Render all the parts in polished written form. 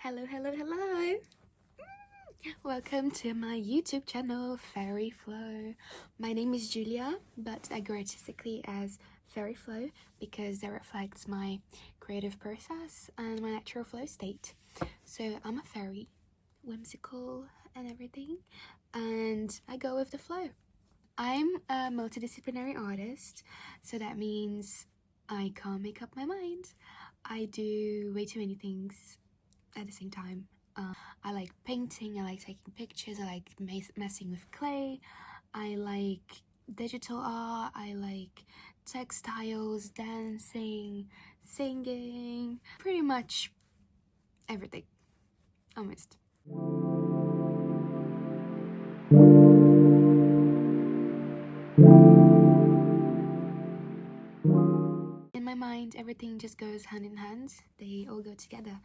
Hello. Welcome to my YouTube channel, Fairy Flow. My name is Julia, but I go artistically as Fairy Flow because that reflects my creative process and my natural flow state. So I'm a fairy, whimsical and everything, and I go with the flow. I'm a multidisciplinary artist, so that means I can't make up my mind. I do way too many things at the same time. I like painting, I like taking pictures, I like messing with clay, I like digital art, I like textiles, dancing, singing, pretty much everything, almost. In my mind, everything just goes hand in hand, they all go together.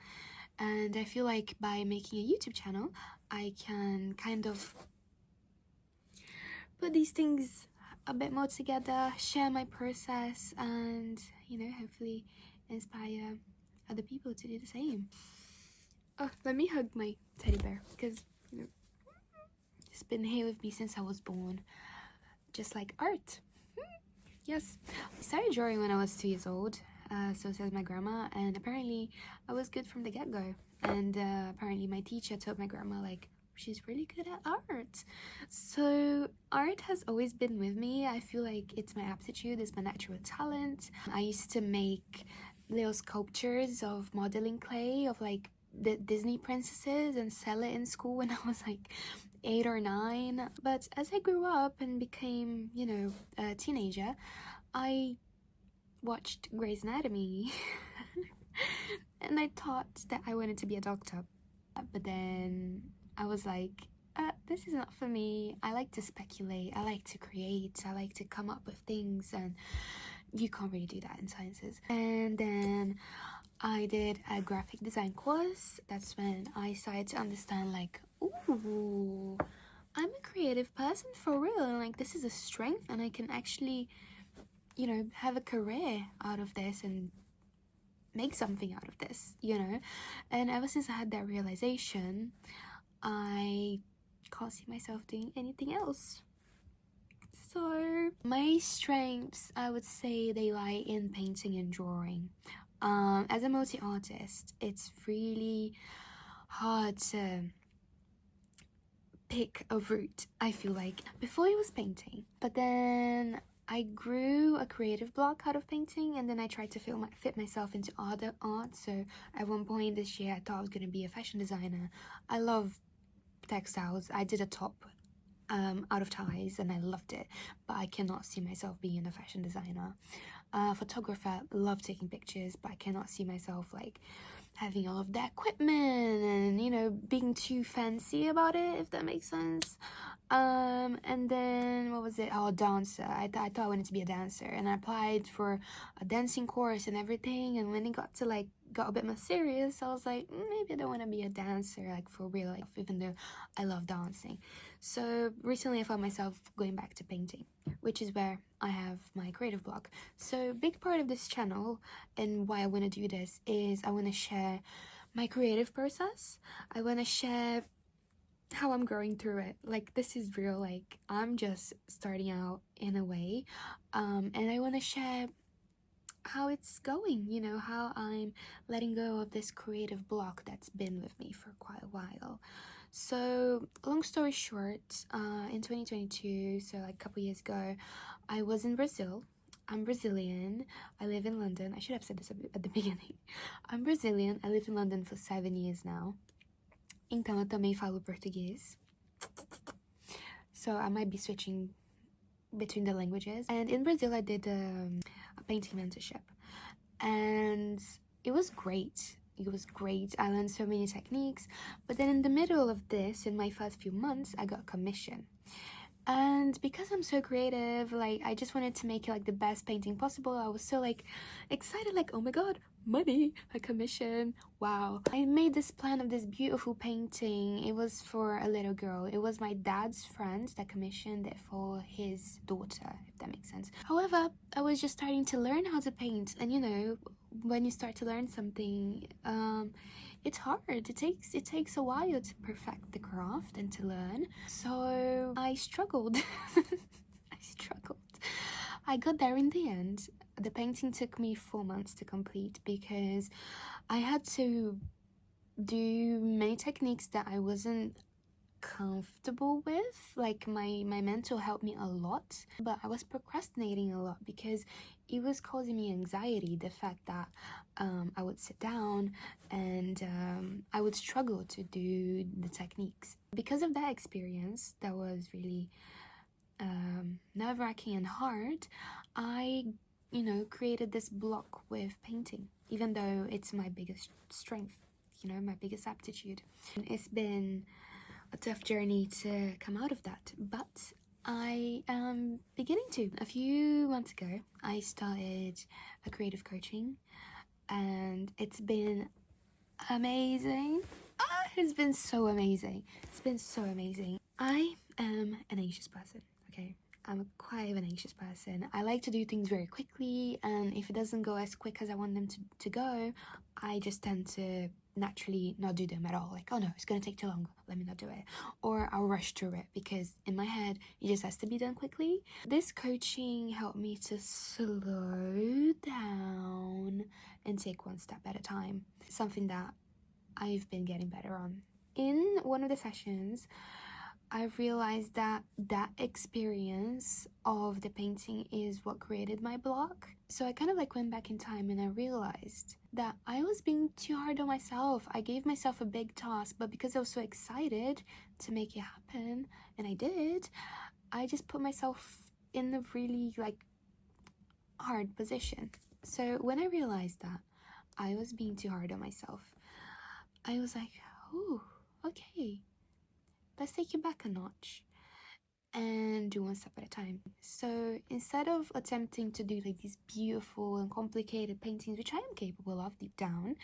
And I feel like by making a YouTube channel, I can kind of put these things a bit more together, share my process, and, hopefully inspire other people to do the same. Oh, let me hug my teddy bear, because, it's been here with me since I was born, just like art. Yes, I started drawing when I was 2 years old. So says my grandma, and apparently I was good from the get-go, and apparently my teacher told my grandma, like, she's really good at art. So art has always been with me. I feel like it's my aptitude, it's my natural talent. I used to make little sculptures of modeling clay of like the Disney princesses and sell it in school when I was like 8 or 9. But as I grew up and became, a teenager, I watched Grey's Anatomy and I thought that I wanted to be a doctor, but then I was like, this is not for me. I like to speculate, I like to create, I like to come up with things, and you can't really do that in sciences. And then I did a graphic design course. That's when I started to understand, like, ooh, I'm a creative person for real, and like this is a strength, and I can actually have a career out of this and make something out of this, and ever since I had that realization, I can't see myself doing anything else. So my strengths, I would say, they lie in painting and drawing. As a multi-artist, it's really hard to pick a route, I feel like. Before it was painting, but then I grew a creative block out of painting, and then I tried to fit myself into other art. So at one point this year, I thought I was going to be a fashion designer. I love textiles. I did a top out of ties and I loved it, but I cannot see myself being a fashion designer. Photographer, love taking pictures, but I cannot see myself like having all of that equipment and being too fancy about it, if that makes sense. And then what was it? Oh, dancer. I thought I wanted to be a dancer, and I applied for a dancing course and everything, and when it got a bit more serious, I was like, maybe I don't want to be a dancer, like for real, like, even though I love dancing. So recently I found myself going back to painting, which is where I have my creative block. So big part of this channel and why I want to do this is I want to share my creative process. I want to share how I'm growing through it. Like, this is real, like I'm just starting out in a way, and I want to share how it's going, how I'm letting go of this creative block that's been with me for quite a while. So long story short, in 2022, so like a couple years ago, I was in Brazil. I'm Brazilian, I live in London. I should have said this at the beginning. I'm Brazilian, I live in London for 7 years now. Então eu também falo português. So I might be switching between the languages. And in Brazil I did a painting mentorship, and it was great. I learned so many techniques, but then in the middle of this, in my first few months, I got a commission. And because I'm so creative, like, I just wanted to make it like the best painting possible. I was so like excited, like, oh my god, money, a commission, wow. I made this plan of this beautiful painting. It was for a little girl. It was my dad's friends that commissioned it for his daughter, if that makes sense. However, I was just starting to learn how to paint, and when you start to learn something, it's hard. It takes a while to perfect the craft and to learn. So I struggled. I struggled. I got there in the end. The painting took me 4 months to complete because I had to do many techniques that I wasn't comfortable with. Like my mentor helped me a lot, but I was procrastinating a lot because it was causing me anxiety, the fact that I would sit down and I would struggle to do the techniques. Because of that experience that was really nerve-wracking and hard, I created this block with painting, even though it's my biggest strength, my biggest aptitude. It's been a tough journey to come out of that, but I am beginning to. A few months ago, I started a creative coaching, and it's been amazing. It's been so amazing. It's been so amazing. I am an anxious person, okay? I'm quite an anxious person. I like to do things very quickly, and if it doesn't go as quick as I want them to go, I just tend to naturally not do them at all. Like, oh no, it's gonna take too long, let me not do it. Or I'll rush through it because in my head it just has to be done quickly. This coaching helped me to slow down and take one step at a time, something that I've been getting better on. In one of the sessions, I realized that experience of the painting is what created my block. So I kind of went back in time and I realized that I was being too hard on myself. I gave myself a big task, but because I was so excited to make it happen, and I did, I just put myself in a really hard position. So when I realized that I was being too hard on myself, I was like, oh, okay, let's take it back a notch and do one step at a time. So instead of attempting to do these beautiful and complicated paintings, which I am capable of deep down,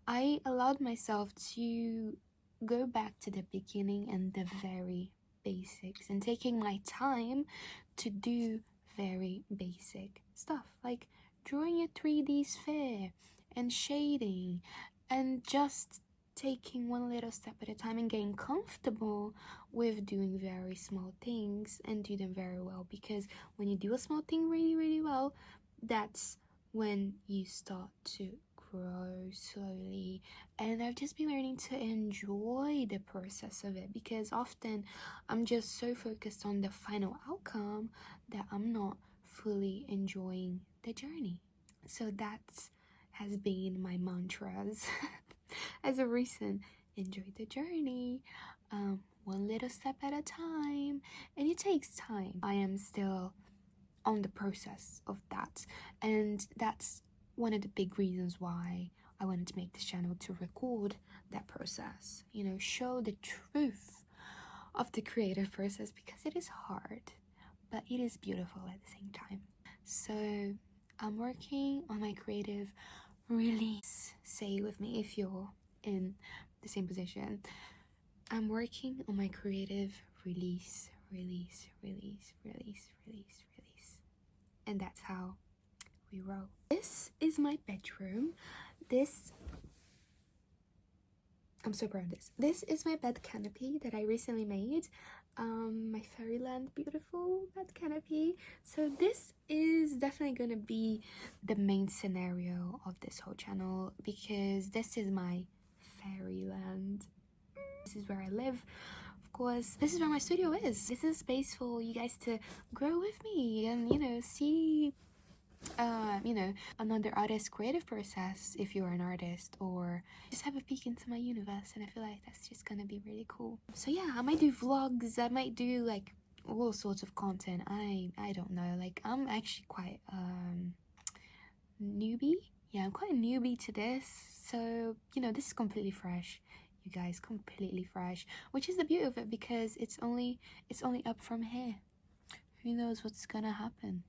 I allowed myself to go back to the beginning and the very basics, and taking my time to do very basic stuff like drawing a 3D sphere and shading, and just taking one little step at a time and getting comfortable with doing very small things and do them very well. Because when you do a small thing really well, that's when you start to grow slowly. And I've just been learning to enjoy the process of it, because often I'm just so focused on the final outcome that I'm not fully enjoying the journey. So that has been my mantras as of recent. Enjoy the journey, one little step at a time, and it takes time. I am still on the process of that, and that's one of the big reasons why I wanted to make this channel, to record that process, show the truth of the creative process, because it is hard, but it is beautiful at the same time. So I'm working on my creative release. Say with me if you're in the same position. I'm working on my creative release. And that's how we roll. This is my bedroom. I'm so proud of this. This is my bed canopy that I recently made. My fairyland beautiful bed canopy. So this is definitely gonna be the main scenario of this whole channel, because this is my fairyland. This is where I live. Of course, this is where my studio is. This is a space for you guys to grow with me and see another artist's creative process if you're an artist, or just have a peek into my universe. And I feel like that's just gonna be really cool. So yeah, I might do vlogs, I might do all sorts of content. I don't know, I'm actually quite newbie. Yeah, I'm quite a newbie to this, so this is completely fresh, you guys, completely fresh, which is the beauty of it, because it's only up from here. Who knows what's gonna happen?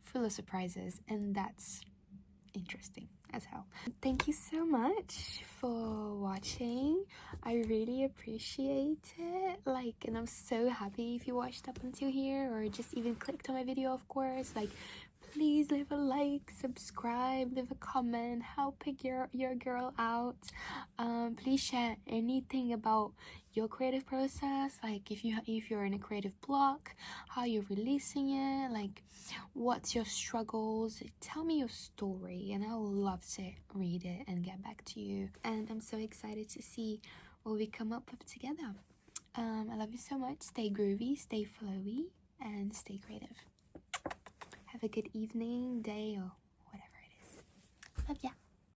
Full of surprises, and that's interesting as hell. Thank you so much for watching. I really appreciate it, and I'm so happy if you watched up until here, or just even clicked on my video, of course. please leave a like, subscribe, leave a comment, help your girl out. Please share anything about your creative process, like if you're in a creative block, how you're releasing it, like what's your struggles. Tell me your story and I will love to read it and get back to you. And I'm so excited to see what we come up with together. I love you so much. Stay groovy, stay flowy, and stay creative. Have a good evening, day, or whatever it is. Love ya.